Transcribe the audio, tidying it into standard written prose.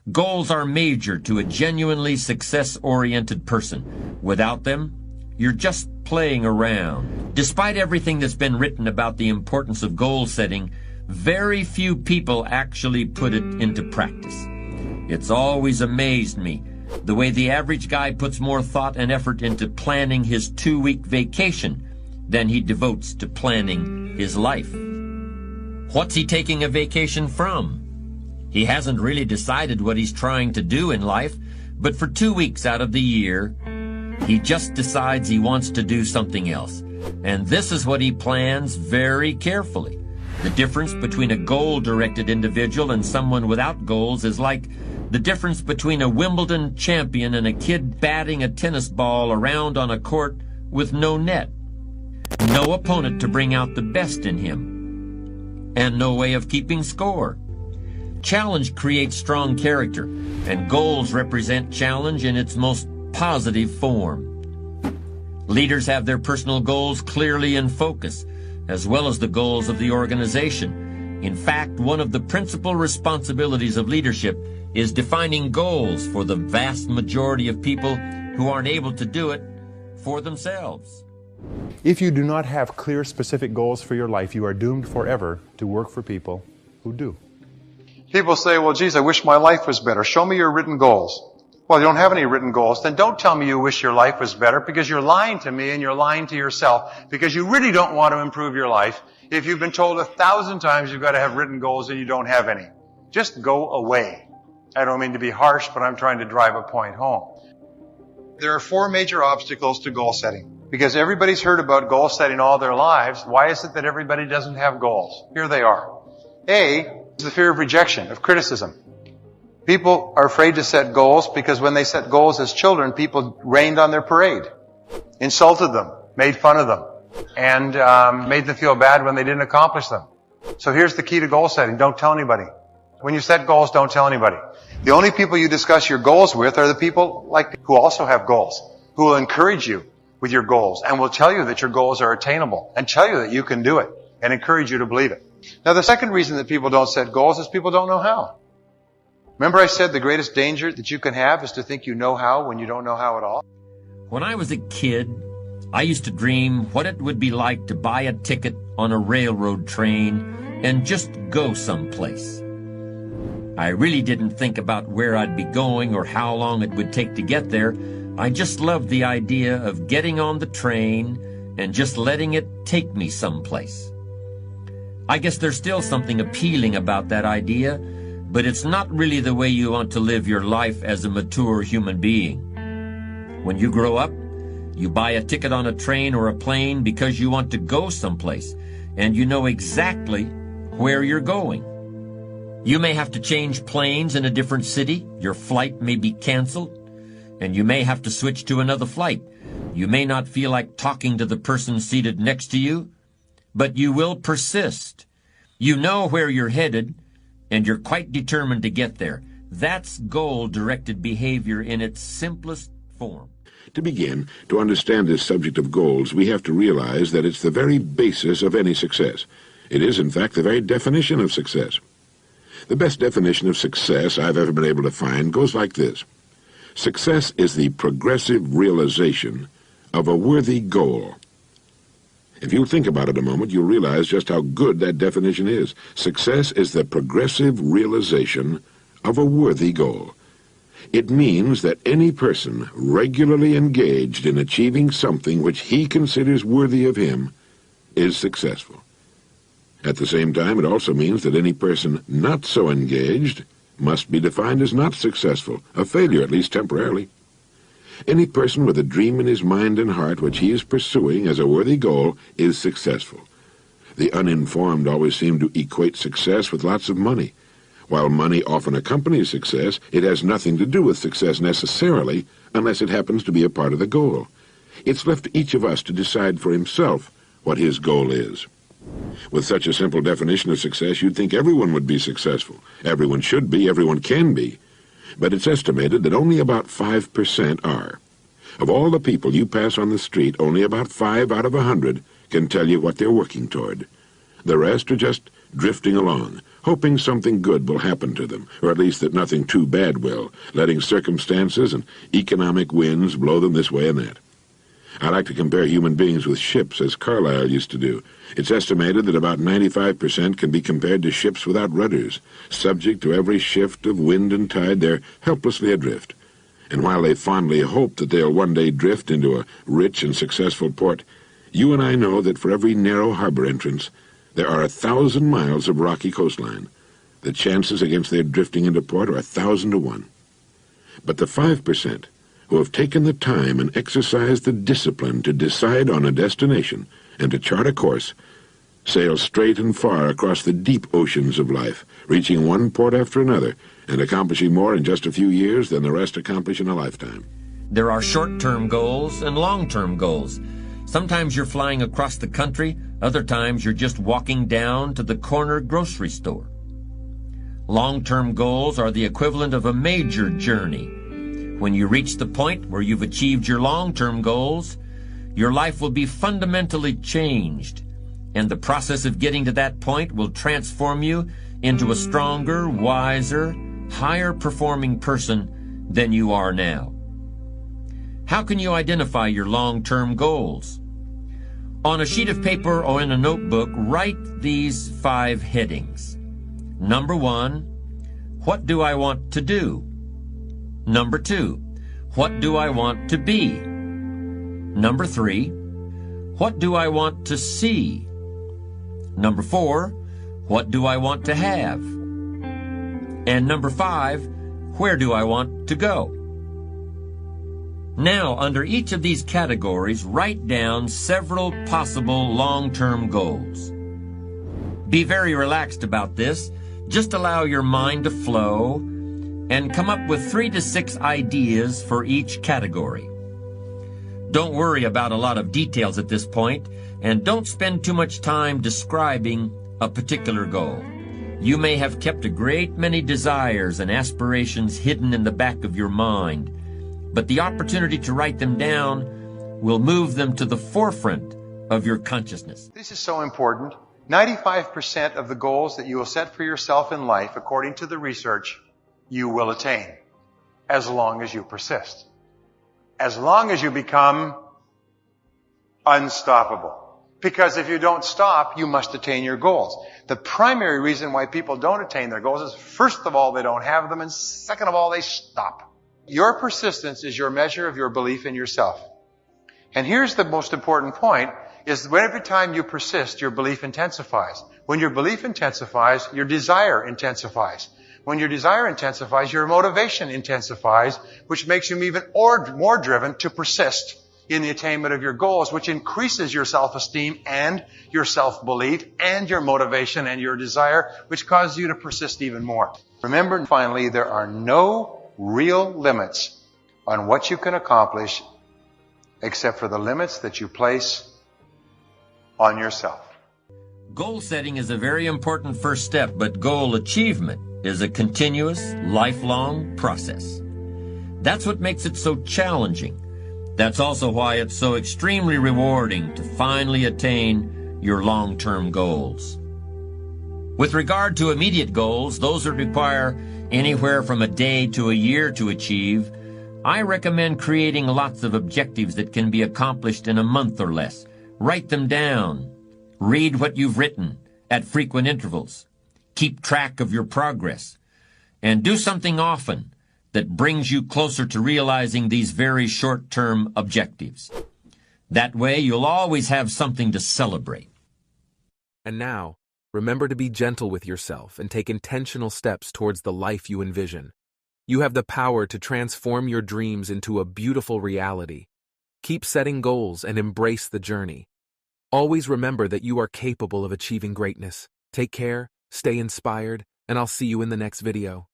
Goals are major to a genuinely success-oriented person. Without them, you're just playing around. Despite everything that's been written about the importance of goal setting, very few people actually put it into practice. It's always amazed me the way the average guy puts more thought and effort into planning his 2-week vacation than he devotes to planning his life. What's he taking a vacation from? He hasn't really decided what he's trying to do in life, but for 2 weeks out of the year, he just decides he wants to do something else. And this is what he plans very carefully. The difference between a goal-directed individual and someone without goals is like the difference between a Wimbledon champion and a kid batting a tennis ball around on a court with no net. No opponent to bring out the best in him, and no way of keeping score. Challenge creates strong character, and goals represent challenge in its most positive form. Leaders have their personal goals clearly in focus, as well as the goals of the organization. In fact, one of the principal responsibilities of leadership is defining goals for the vast majority of people who aren't able to do it for themselves. If you do not have clear, specific goals for your life, you are doomed forever to work for people who do. People say, well, geez, I wish my life was better. Show me your written goals. Well, you don't have any written goals. Then don't tell me you wish your life was better, because you're lying to me and you're lying to yourself, because you really don't want to improve your life if you've been told 1,000 times you've got to have written goals and you don't have any. Just go away. I don't mean to be harsh, but I'm trying to drive a point home. There are 4 major obstacles to goal setting. Because everybody's heard about goal setting all their lives, why is it that everybody doesn't have goals? Here they are. A is the fear of rejection, of criticism. People are afraid to set goals because when they set goals as children, people rained on their parade, insulted them, made fun of them, and made them feel bad when they didn't accomplish them. So here's the key to goal setting. Don't tell anybody. When you set goals, don't tell anybody. The only people you discuss your goals with are the people who also have goals, who will encourage you with your goals and will tell you that your goals are attainable and tell you that you can do it and encourage you to believe it. Now, the second reason that people don't set goals is people don't know how. Remember I said the greatest danger that you can have is to think you know how when you don't know how at all? When I was a kid, I used to dream what it would be like to buy a ticket on a railroad train and just go someplace. I really didn't think about where I'd be going or how long it would take to get there. I just loved the idea of getting on the train and just letting it take me someplace. I guess there's still something appealing about that idea, but it's not really the way you want to live your life as a mature human being. When you grow up, you buy a ticket on a train or a plane because you want to go someplace, and you know exactly where you're going. You may have to change planes in a different city, your flight may be canceled, and you may have to switch to another flight. You may not feel like talking to the person seated next to you, but you will persist. You know where you're headed, and you're quite determined to get there. That's goal-directed behavior in its simplest form. To begin, to understand this subject of goals, we have to realize that it's the very basis of any success. It is, in fact, the very definition of success. The best definition of success I've ever been able to find goes like this. Success is the progressive realization of a worthy goal. If you think about it a moment, you'll realize just how good that definition is. Success is the progressive realization of a worthy goal. It means that any person regularly engaged in achieving something which he considers worthy of him is successful. At the same time, it also means that any person not so engaged must be defined as not successful, a failure, at least temporarily. Any person with a dream in his mind and heart which he is pursuing as a worthy goal is successful. The uninformed always seem to equate success with lots of money. While money often accompanies success, it has nothing to do with success necessarily unless it happens to be a part of the goal. It's left to each of us to decide for himself what his goal is. With such a simple definition of success, you'd think everyone would be successful. Everyone should be, everyone can be. But it's estimated that only about 5% are. Of all the people you pass on the street, only about 5 out of 100 can tell you what they're working toward. The rest are just drifting along, hoping something good will happen to them, or at least that nothing too bad will, letting circumstances and economic winds blow them this way and that. I like to compare human beings with ships, as Carlyle used to do. It's estimated that about 95% can be compared to ships without rudders. Subject to every shift of wind and tide, they're helplessly adrift. And while they fondly hope that they'll one day drift into a rich and successful port, you and I know that for every narrow harbor entrance, there are 1,000 miles of rocky coastline. The chances against their drifting into port are 1,000 to 1. But the 5% who have taken the time and exercised the discipline to decide on a destination and to chart a course, sail straight and far across the deep oceans of life, reaching one port after another and accomplishing more in just a few years than the rest accomplish in a lifetime. There are short-term goals and long-term goals. Sometimes you're flying across the country, other times you're just walking down to the corner grocery store. Long-term goals are the equivalent of a major journey. When you reach the point where you've achieved your long-term goals, your life will be fundamentally changed, and the process of getting to that point will transform you into a stronger, wiser, higher-performing person than you are now. How can you identify your long-term goals? On a sheet of paper or in a notebook, write these 5 headings. Number 1, what do I want to do? Number 2, what do I want to be? Number 3, what do I want to see? Number 4, what do I want to have? And number 5, where do I want to go? Now, under each of these categories, write down several possible long-term goals. Be very relaxed about this. Just allow your mind to flow and come up with 3 to 6 ideas for each category. Don't worry about a lot of details at this point, and don't spend too much time describing a particular goal. You may have kept a great many desires and aspirations hidden in the back of your mind, but the opportunity to write them down will move them to the forefront of your consciousness. This is so important. 95% of the goals that you will set for yourself in life, according to the research, you will attain, as long as you persist. As long as you become unstoppable. Because if you don't stop, you must attain your goals. The primary reason why people don't attain their goals is, first of all, they don't have them, and second of all, they stop. Your persistence is your measure of your belief in yourself. And here's the most important point, is that every time you persist, your belief intensifies. When your belief intensifies, your desire intensifies. When your desire intensifies, your motivation intensifies, which makes you even more driven to persist in the attainment of your goals, which increases your self-esteem and your self-belief and your motivation and your desire, which causes you to persist even more. Remember, finally, there are no real limits on what you can accomplish except for the limits that you place on yourself. Goal setting is a very important first step, but goal achievement is a continuous, lifelong process. That's what makes it so challenging. That's also why it's so extremely rewarding to finally attain your long-term goals. With regard to immediate goals, those that require anywhere from a day to a year to achieve, I recommend creating lots of objectives that can be accomplished in a month or less. Write them down. Read what you've written at frequent intervals. Keep track of your progress. And do something often that brings you closer to realizing these very short-term objectives. That way, you'll always have something to celebrate. And now, remember to be gentle with yourself and take intentional steps towards the life you envision. You have the power to transform your dreams into a beautiful reality. Keep setting goals and embrace the journey. Always remember that you are capable of achieving greatness. Take care, stay inspired, and I'll see you in the next video.